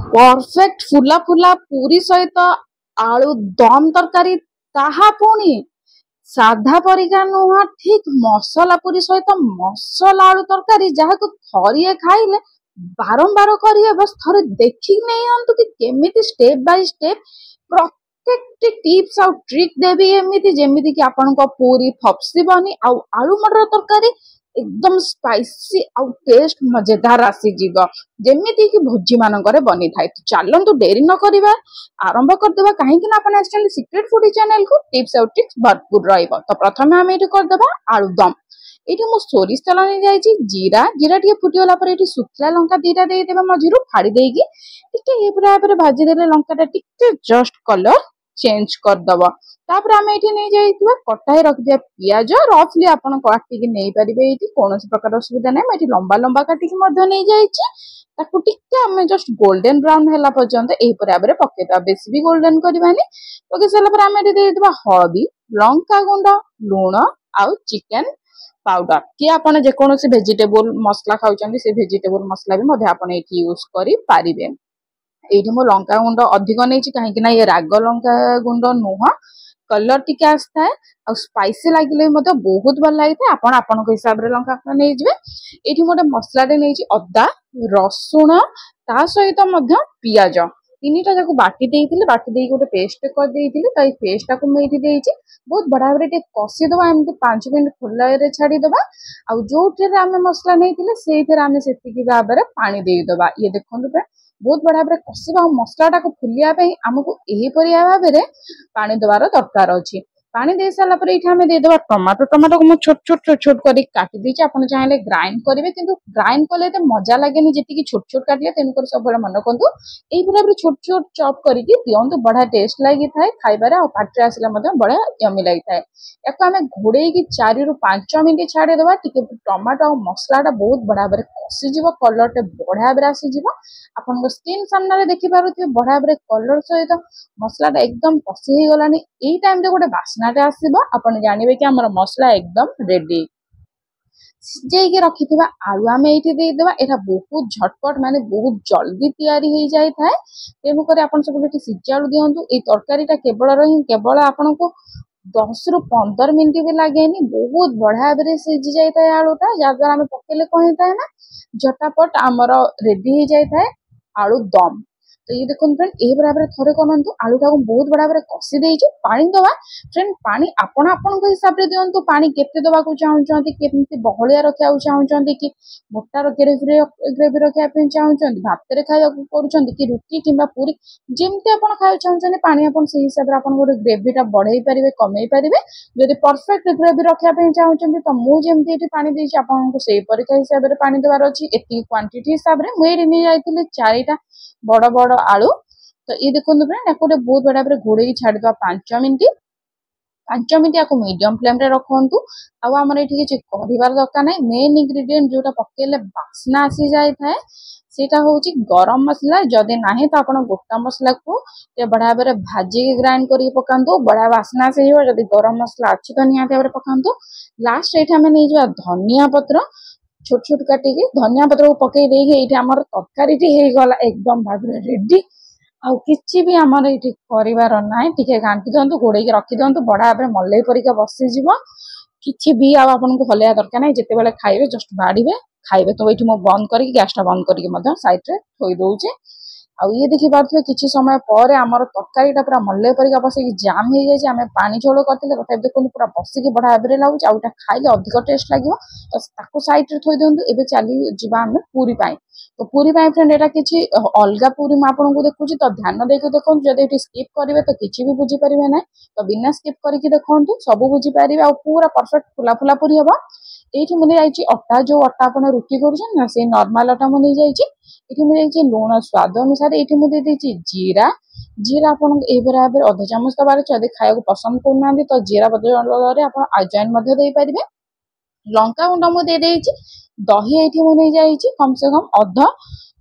Perfect फुला फुला पूरी सहित आलू दम तरकारी ताहा पुणी साधा परिका नुह ठीक मसला पूरी सहित मसला आलू तरकारी जहां थरिए खाइले बारंबार करिए बस थरे देखि नहीं कि केमिति स्टेप बाय स्टेप प्रत्येक टिप्स आउ ट्रिक देवी एमिति जेमिति कि आपनको पूरी फपसिबनी आउ आलू मटर तरकारी एकदम स्पाइसी आउ टेस्ट मजेदार आसीଯିବ ଯେମିତି କି ଭୋଜି ମାନଙ୍କରେ ବନିଥାଏ। ତ ଚାଲନ୍ତୁ ଡେରି ନ କରିବା ଆରମ୍ଭ କରିଦେବା କାହିଁକି ନା ଆପଣ ଆସିଛନ୍ତି ସିକ୍ରେଟ ଫୁଡି ଚ୍ୟାନେଲକୁ ଟିପ୍ସ ଆଉ ଟ୍ରିକ୍ସ ଭରପୁର ରହିବ। ତ ପ୍ରଥମେ ଆମେ ଏଠି କରିଦେବା ଆଳୁଦମ। ଏଇଠି ମୁଁ ସୋରିଷ ତେଲ ନେଇଯାଇଛି, ଜିରା ଟିକେ ଫୁଟିଗଲା ପରେ ଏଠି ଶୁଖିଲା ଲଙ୍କା ଦିଟା ଦେଇଦେବା ମଝିରୁ ଫାଡ଼ି ଦେଇକି ଟିକେ ଏ ଭାବରେ ଭାଜିଦେଲେ ଲଙ୍କାଟା ଟିକେ ଜଷ୍ଟ କଲର ଚେଞ୍ଜ କରିଦବ। ତାପରେ ଆମେ ଏଠି ନେଇଯାଇଥିବା କଟା ହେଇ ରଖିଥିବା ପିଆଜ ରଫଲି ଆପଣ କାଟିକି ନେଇପାରିବେ, ଏଇଠି କୌଣସି ପ୍ରକାର ଅସୁବିଧା ନାହିଁ। ମୁଁ ଏଠି ଲମ୍ବା ଲମ୍ବା କାଟିକି ମଧ୍ୟ ନେଇଯାଇଛି। ତାକୁ ଟିକେ ଆମେ ଜଷ୍ଟ ଗୋଲ୍ଡେନ ବ୍ରାଉନ ହେଲା ପର୍ଯ୍ୟନ୍ତ ଏହିପରି ଭାବରେ ପକେଇଦବା, ବେଶୀ ବି ଗୋଲ୍ଡେନ କରିବାନି। ପକେଇ ସାରିଲା ପରେ ଆମେ ଏଠି ଦେଇଦେବା ହଳଦୀ, ଲଙ୍କା ଗୁଣ୍ଡ, ଲୁଣ ଆଉ ଚିକେନ ପାଉଡର କି ଆପଣ ଯେକୌଣସି ଭେଜିଟେବୁଲ ମସଲା ଖାଉଛନ୍ତି ସେ ଭେଜିଟେବୁଲ ମସଲା ବି ମଧ୍ୟ ଆପଣ ଏଠି ୟୁଜ କରିପାରିବେ। ଏଇଠି ମୁଁ ଲଙ୍କା ଗୁଣ୍ଡ ଅଧିକ ନେଇଛି କାହିଁକି ନା ଇଏ ରାଗ ଲଙ୍କା ଗୁଣ୍ଡ ନୁହଁ, କଲର ଟିକେ ଆସିଥାଏ ଆଉ ସ୍ପାଇସି ଲାଗିଲେ ମଧ୍ୟ ବହୁତ ଭଲ ଲାଗିଥାଏ। ଆପଣ ଆପଣଙ୍କ ହିସାବରେ ଲଙ୍କା ନେଇଯିବେ। ଏଇଠି ମୁଁ ଗୋଟେ ମସଲାଟେ ନେଇଛି ଅଦା ରସୁଣ ତା ସହିତ ମଧ୍ୟ ପିଆଜ ତିନିଟା ଯାକୁ ବାଟି ଦେଇଥିଲି, ବାଟି ଦେଇକି ଗୋଟେ ପେଷ୍ଟ କରିଦେଇଥିଲି। ତ ଏଇ ପେଷ୍ଟଟାକୁ ମୁଁ ଏଇଠି ଦେଇଛି। ବହୁତ ବଢିଆ ଭାବରେ ଟିକେ କଷିଦବା, ଏମିତି 5 ମିନିଟ ଖୋଲାରେ ଛାଡିଦବା। ଆଉ ଯୋଉଥିରେ ଆମେ ମସଲା ନେଇଥିଲେ ସେଇଥିରେ ଆମେ ସେତିକି ଭାବରେ ପାଣି ଦେଇଦବା। ଇଏ ଦେଖନ୍ତୁ ବହୁତ ବଢିଆ ଭାବରେ କଷିବା ଆଉ ମସଲାଟାକୁ ଫୁଲିବା ପାଇଁ ଆମକୁ ଏହିପରି ଭାବରେ ପାଣି ଦେବାର ଦରକାର ଅଛି। ପାଣି ଦେଇ ସାରିଲା ପରେ ଏଇଠି ଆମେ ଦେଇଦେବା ଟମାଟୋକୁ ମୁଁ ଛୋଟ ଛୋଟ କରିକି କାଟି ଦେଇଛି। ଆପଣ ଚାହିଁଲେ ଗ୍ରାଇଣ୍ଡ କରିବେ, କିନ୍ତୁ ଗ୍ରାଇଣ୍ଡ କଲେ ଏତେ ମଜା ଲାଗେନି ଯେତିକି ଛୋଟ ଛୋଟ କାଟିଲେ। ତେଣୁକରି ସବୁବେଳେ ମନେ ରଖନ୍ତୁ ଏଇଭଳି ଭାବରେ ଛୋଟ ଛୋଟ ଚପ୍ କରିକି ଦିଅନ୍ତୁ, ବଢିଆ ଟେଷ୍ଟ ଲାଗିଥାଏ ଖାଇବାରେ ଆଉ ପାଟିରେ ଆସିଲେ ମଧ୍ୟ ବଢିଆ ୟମି ଲାଗିଥାଏ। ୟାକୁ ଆମେ ଘୋଡେଇକି 4 ରୁ 5 ମିନିଟ ଛାଡିଦେବା। ଟିକେ ଟମାଟୋ ଆଉ ମସଲାଟା ବହୁତ ବଢିଆ ଭାବରେ କଷିଯିବ, କଲରଟା ବଢିଆ ଭାବରେ ଆସିଯିବ। ଆପଣଙ୍କ ସ୍କିନ୍ ସାମ୍ନାରେ ଦେଖିପାରୁଥିବେ ବଢିଆ ଭାବରେ କଲର ସହିତ ମସଲାଟା ଏକଦମ କଷି ହେଇଗଲାଣି। ଏଇ ଟାଇମରେ ଗୋଟେ ବାସ୍ନାଟେ ଆସିବ, ଆପଣ ଜାଣିବେ କି ଆମର ମସଲା ଏକଦମ ରେଡି। ସିଝେଇକି ରଖିଥିବା ଆଳୁ ଆମେ ଏଇଠି ଦେଇଦେବା। ଏଇଟା ବହୁତ ଝଟପଟ ମାନେ ବହୁତ ଜଲ୍ଦି ତିଆରି ହେଇଯାଇଥାଏ। ତେଣୁକରି ଆପଣ ସବୁ ଏଠି ସିଝା ଆଳୁ ଦିଅନ୍ତୁ। ଏଇ ତରକାରୀଟା କେବଳ ଆପଣଙ୍କୁ 10 ରୁ 15 ମିନିଟ ବି ଲାଗେନି, ବହୁତ ବଢିଆ ଭାବରେ ସିଝି ଯାଇଥାଏ ଆଳୁଟା। ଯାହାଦ୍ୱାରା ଆମେ ପକେଇଲେ କଣ ହେଇଥାଏ ନା ଝଟାପଟ ଆମର ରେଡି ହେଇଯାଇଥାଏ ଆଳୁ ଦମ। ତ ଇଏ ଦେଖନ୍ତୁ ଫ୍ରେଣ୍ଡ, ଏହିପରି ଭାବରେ ଥରେ କରନ୍ତୁ। ଆଳୁଟାକୁ ବହୁତ ବଢିଆ ଭାବରେ କଷି ଦେଇଛି। ପାଣି ଦବା ଫ୍ରେଣ୍ଡ, ପାଣି ଆପଣ ଆପଣଙ୍କ ହିସାବରେ ଦିଅନ୍ତୁ। ପାଣି କେତେ ଦବାକୁ ଚାହୁଁଛନ୍ତି, କେମିତି ବହଳିଆ ରଖିବାକୁ ଚାହୁଁଛନ୍ତି, କି ମୋଟା ଗ୍ରେଭି ରଖିବା ପାଇଁ ଚାହୁଁଛନ୍ତି, ଭାତରେ ଖାଇବାକୁ କରୁଛନ୍ତି କି ରୁଟି କିମ୍ବା ପୁରୀ, ଯେମିତି ଆପଣ ଖାଇବାକୁ ଚାହୁଁଛନ୍ତି ପାଣି ଆପଣ ସେଇ ହିସାବରେ ଆପଣ ଗୋଟେ ଗ୍ରେଭିଟା ବଢେଇ ପାରିବେ କମେଇ ପାରିବେ। ଯଦି ପରଫେକ୍ଟ ଗ୍ରେଭି ରଖିବା ପାଇଁ ଚାହୁଁଛନ୍ତି ତ ମୁଁ ଯେମିତି ଏଠି ପାଣି ଦେଇଛି ଆପଣଙ୍କୁ ସେଇ ପରିକା ହିସାବରେ ପାଣି ଦେବାର ଅଛି। ଏତିକି କ୍ୱାଣ୍ଟିଟି ହିସାବରେ ମୁଁ ଏଇଠି ନେଇଯାଇଥିଲି 4ଟା ବଡ ବଡ ଆଳୁ। ତ ଇଏ ଦେଖନ୍ତୁ ଫ୍ରେଣ୍ଡ, ୟାକୁ ଗୋଟେ ବହୁତ ବଢିଆ ଭାବରେ ଘୋଡେଇକି ଛାଡିଦବା 5 ମିନିଟ। 5 ମିନିଟ ୟାକୁ ମିଡିୟମ ଫ୍ଲେମ ରେ ରଖନ୍ତୁ। ଆଉ ଆମର ଏଠି କିଛି କରିବାର ଦରକାର ନାହିଁ। ମେନ୍ ଇନଗ୍ରିଡିଏଣ୍ଟ ଯୋଉଟା ପକେଇଲେ ବାସ୍ନା ଆସି ଯାଇଥାଏ ସେଇଟା ହଉଛି ଗରମ ମସଲା। ଯଦି ନାହିଁ ତ ଆପଣ ଗୋଟା ମସଲାକୁ ଟିକେ ବଢିଆ ଭାବରେ ଭାଜିକି ଗ୍ରାଇଣ୍ଡ କରିକି ପକାନ୍ତୁ, ବଢିଆ ବାସ୍ନା ଆସିଯିବ। ଯଦି ଗରମ ମସଲା ଅଛି ତ ନିହାତି ଭାବରେ ପକାନ୍ତୁ। ଲାଷ୍ଟ ଏଇଠି ଆମେ ନେଇଯିବା ଧନିଆ ପତ୍ର, ଛୋଟ ଛୋଟ କାଟିକି ଧନିଆ ପତ୍ରକୁ ପକେଇ ଦେଇକି ଏଇଠି ଆମର ତରକାରୀଟି ହେଇଗଲା ଏକଦମ ଭାବରେ ରେଡି। ଆଉ କିଛି ବି ଆମର ଏଇଠି କରିବାର ନାହିଁ। ଟିକେ ଘାଣ୍ଟି ଦିଅନ୍ତୁ, ଘୋଡେଇକି ରଖିଦିଅନ୍ତୁ, ବଢିଆ ଭାବରେ ମଲେଇ ପରିକା ବସିଯିବ। କିଛି ବି ଆଉ ଆପଣଙ୍କୁ ହଲେଇବା ଦରକାର ନାହିଁ। ଯେତେବେଳେ ଖାଇବେ ଜଷ୍ଟ ବାଢିବେ ଖାଇବେ। ତ ଏଇଠି ମୁଁ ବନ୍ଦ କରିକି ଗ୍ୟାସଟା ବନ୍ଦ କରିକି ମଧ୍ୟ ସାଇଡରେ ଥୋଇ ଦଉଛି। ଆଉ ଇଏ ଦେଖିପାରୁଥିବେ କିଛି ସମୟ ପରେ ଆମର ତରକାରୀଟା ପୁରା ମଲେଇ ପରିକା ବସିକି ଜାମ୍ ହେଇଯାଇଛି। ଆମେ ପାଣି ଝୋଳ କରିଥିଲେ ତଥାପି ଦେଖନ୍ତୁ ପୁରା ବସିକି ବଢିଆ ଭାବରେ ଲାଗୁଛି। ଆଉ ଏଇଟା ଖାଇଲେ ଅଧିକ ଟେଷ୍ଟ ଲାଗିବ। ତ ତାକୁ ସାଇଡରେ ଥୋଇ ଦିଅନ୍ତୁ। ଏବେ ଚାଲି ଯିବା ଆମେ ପୁରୀ ପାଇଁ। ତ ପୁରୀ ପାଇଁ ଫ୍ରେଣ୍ଡ ଏଇଟା କିଛି ଅଲଗା ପୁରୀ ମୁଁ ଆପଣଙ୍କୁ ଦେଖୁଛି, ତ ଧ୍ୟାନ ଦେଇକି ଦେଖନ୍ତୁ। ଯଦି ଏଠି ସ୍କିପ୍ କରିବେ ତ କିଛି ବି ବୁଝିପାରିବେ ନାହିଁ। ତ ବିନା ସ୍କିପ୍ କରିକି ଦେଖନ୍ତୁ, ସବୁ ବୁଝିପାରିବେ ଆଉ ପୁରା ପରଫେକ୍ଟ ଫୁଲା ଫୁଲା ପୁରୀ ହବ। ଏଇଠି ମୁଁ ନେଇଯାଇଛି ଅଟା, ଯୋଉ ଅଟା ଆପଣ ରୁଟି କରୁଛନ୍ତି ନା ସେଇ ନର୍ମାଲ ଅଟା ମୁଁ ନେଇଯାଇଛି। ଏଠି ମୁଁ ଦେଇଛି ଲୁଣ ସ୍ୱାଦ ଅନୁସାରେ। ଏଇଠି ମୁଁ ଦେଇଦେଇଛି ଜିରା ଆପଣଙ୍କୁ ଏଇଭଳି ଭାବରେ ଅଧ ଚାମଚ ଦବାର ଅଛି। ଯଦି ଖାଇବାକୁ ପସନ୍ଦ କରୁନାହାନ୍ତି ତ ଜିରା ବଦଳରେ ଆପଣ ଆଜୱାଇନ ମଧ୍ୟ ଦେଇପାରିବେ। ଲଙ୍କା ଗୁଣ୍ଡ ମୁଁ ଦେଇଦେଇଛି दही ये नहीं जाइए कम से कम अध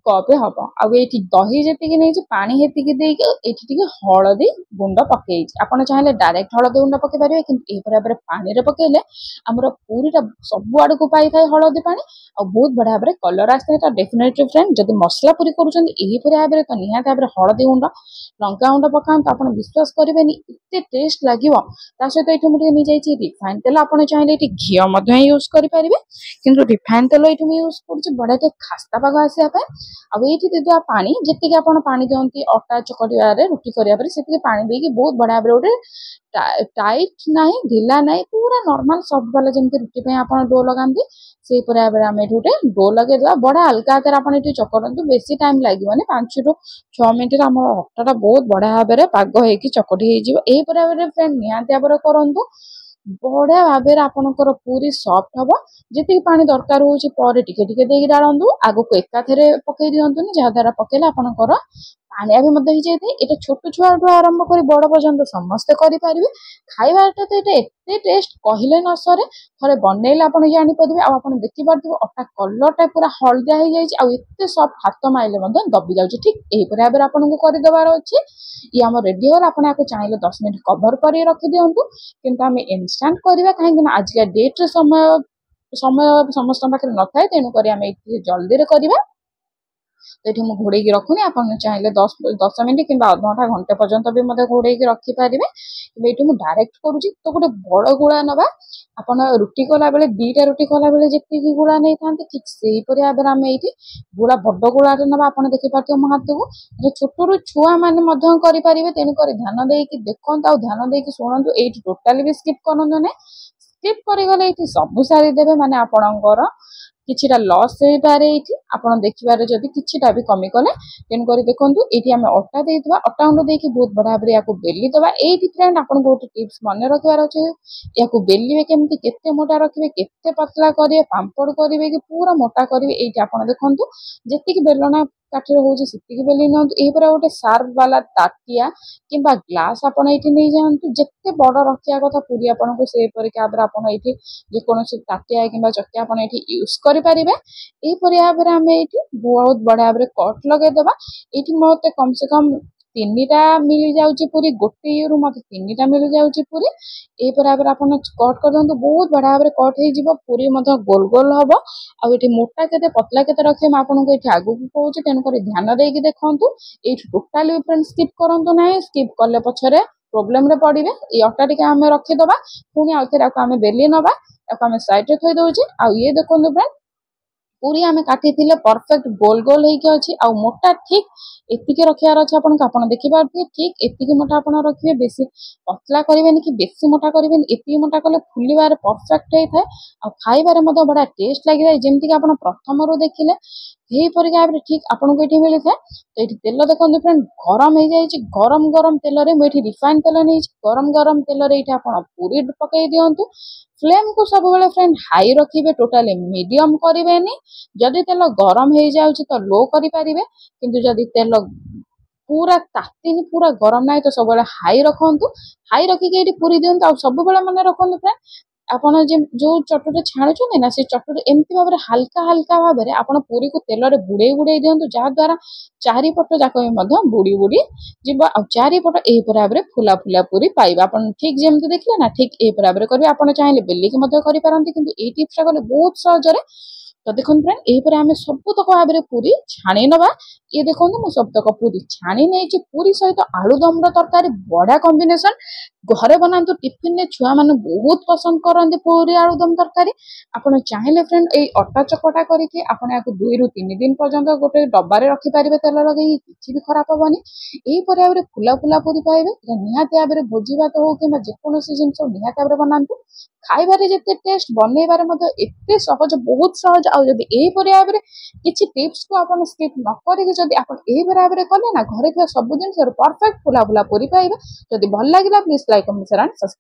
कपे हम आउ ये दही जी नहीं पानी हेतिकी देके हलदी गुंड पकई आपड़ चाहिए डायरेक्ट हलदी गुंड पकई पारे कि भाव में पानी पकईले आमर पूरीटा सब आड़ को पाई था हलदी पानी आ बहुत बढ़िया भाव कलर आसता है। डेफिनेटली फ्रेंड जब मसला पूरी करुँच भाव में तो निहत भाव में हलदी गुंड लंका गुंड पकात आप विश्वास करेंगे एत टेस्ट लगे सहित ये मुझे नहीं जाइए रिफाइन तेल आप चाहिए ये घी यूज करेंगे कि रिफाइन तेल ये यूज कर बढ़िया खास्ता पाग आसापी आईटी दीदा पानी जी आप पानी दिखती अटा चकटार रुटी कराया से पानी देकी बहुत बढ़िया भाव गोटे टाइट ना ढिला ना पूरा नॉर्मल सॉफ्ट वाला जमी रुटी आप डो लगाती से भाव में आम गोटे डो लगे बड़ा हल्का आकार आप चकटू बेसी टाइम लगे 5 ରୁ 6 मिनट आम अटाटा बहुत बढ़िया भाव में पाग होगी चकटी हो भाव में फ्रेंड निहाती भाव में करूँ बढ़िया भाव में आपंकर पूरी सॉफ्ट हम जी पानी दरकार होकर टिके डालू आग को एकाथरे पकई दिंतुनि जहाद्वारा पकड़े आपंकर पानिया भी ये छोट छुआ आरंभ कर बड़ पर्यंत समस्ते करेंगे खाइबाटा तो ये एत टेस्ट कहले न सरे थे बनइले आप जापर आप देखिपे अटा कलरटा पूरा हलदिया हो जाए सफ्ट हाथ माइले दबी जाऊँगी ठीक यही भाव में आपको करदेवार अच्छे ये आम रेडी हो आप चाहिए 10 मिनट कभर कर रखी दिंतु किंतु आम इनस्टांट करवा कहीं आजिका डेट्रे समय समय समस्त पाखे न था तेणुक आम जल्दी करवा तो ये घोड़े रखुनी आप चाहिए 10 मिनट कि अध घंटा घंटे पर्यंत भी मतलब घोड़े रखिपारे ये डायरेक्ट करुँच तो गोटे बड़ गुड़ा नवा आप रुटी कला बेले 2टा रुटी कला बेले जी गुड़ा नहीं था ठीक से भाव में आम ये गुड़ा बड़ गुड़ा ना आप देखिपे मो हाथ को छोट रू छुआ मैंने करेंगे तेणुक ध्यान देकी देखते आ ध्यान देकी शुणु ये टोटाली भी स्किप करूँ ना स्किप करगले ये सब सारीदेवे माने आपणकर किछिटा लॉस हो पारे आपन देखिबारे जदि किछिटा भी कमी कले तेणुक देखु ये आम अटा देवा अटा गुंड देकी बहुत बढ़िया भाव या बेली दबा ये फ्रेंड आपको गोटे टिप्स मन रखार अच्छे या बेलिए केमती केते मोटा रखिए केते पतला करेंगे पांपड़ करेंगे कि पूरा मोटा करेंगे ये आप देखु जी बेलना काठिरे हो बेली नि पूरा गोटे सार्प वाला ताटिया कि ग्लास आप नहीं जातु जिते बड़ रखा कथा पूरी आपको से भाव में आप जेकोसी ताटिया कि चकिया आप यूज करेंगे भाव में आम ये बहुत बढ़िया भाव में कट लगेदेवा ये मत कम से कम 3टा मिल जाऊँगी पूरी गोटे रू मत 3टा मिल जाऊँगी पूरी ये भाव में आप कट कर दिखाँ बहुत बढ़िया भाव में कट हो पूरी गोल गोल हम आगे मोटा के पतला के रखिए आपको ये आगू कहूँ तेणुक ध्यान देकी देखूँ ये टोटाली फ्रेंड स्किप करूँ ना स्किप कले पछरे प्रोब्लेम रे पड़े ये अटा टी आम रखीदबा पुणी आउ थे आम बेली नवा आम साइड रे थी दौचे आ ये देखो फ्रेंड पूरी आम काटी परफेक्ट गोल गोल होगी आ मोटा ठीक एतिके रखार अच्छे आप देखिए ठीक एतिके मोटा आप रखिए बेसी पतला करेंगे कि बेसी मोटा करेंगे एति मोटा कले फुलबार परफेक्ट होता है आ खाइबार बढ़िया टेस्ट लगे जमीक आप प्रथम रू देखिले यहीपरि भाव में ठीक आपको ये मिलता है तो ये तेल देखो फ्रेंड गरम हो जाए गरम गरम तेल मुझे रिफाइन तेल नहीं गरम गरम तेल आप पूरी पकई दिंतु फ्लेम को सब बेले फ्रेंड हाई रखिए टोटाली मीडियम करेंगे जदि तेल गरम हो जाए तो लो करेंगे किंतु जदि तेल पूरा तातीन पूरा गरम ना तो सब हाई रखु हाई रखिके ये पूरी दिंतु सब मन रखु फ्रेंड आपन जो चटुटे छाणुचंदी ना से चटुटे एमती भाव में हल्का हल्का भाव में आपन पूरी को तेल रे बुड़े बुड़े दिंतु जहाद्वारा चारिपट जाक बुड़ी बुड़ी जीव आ चारिपट यही भाव में फुला फुला पूरी पाइबा आपन ठीक जमी देखिए ना ठीक यही भाव में करेंगे आप चाहिए बेलिकी करेंगे किंतु ये टिप्स कले बहुत सहज तो देखो फ्रेंड यही आम सबतक भाव में पूरी छाणी नवा ये देखो मुझे सबतक पूरी छाणी नहीं पूरी सहित आलुदम तरकारी बढ़िया कॉम्बिनेशन घरे बनातु टिफिन में छुआ मैंने बहुत पसंद करते पूरी आलुदम तरकारी आपड़ चाहिए फ्रेंड ये अटा चकटा करके आप 2 ରୁ 3 दिन पर्यंत गोटे डब्बारे रखिपारे तेल लगे किसी भी खराब हेनी यही भाव में फुला फुला पूरी पाइबे निहाती भाव में भोजी भात हो कि जेकोसी जिन निहाती भाव में बनातु खाइबारे जिते टेस्ट बनइबारे एत सहज बहुत सहज आउ जदि यही भाव में किसी टिप्स को आप स्किप न करके जदि आप यही भाव में कले ना घरे सब जिन परफेक्ट फुला फुला पूरी पाइबे जदि भल लगे please like comment share and subscribe.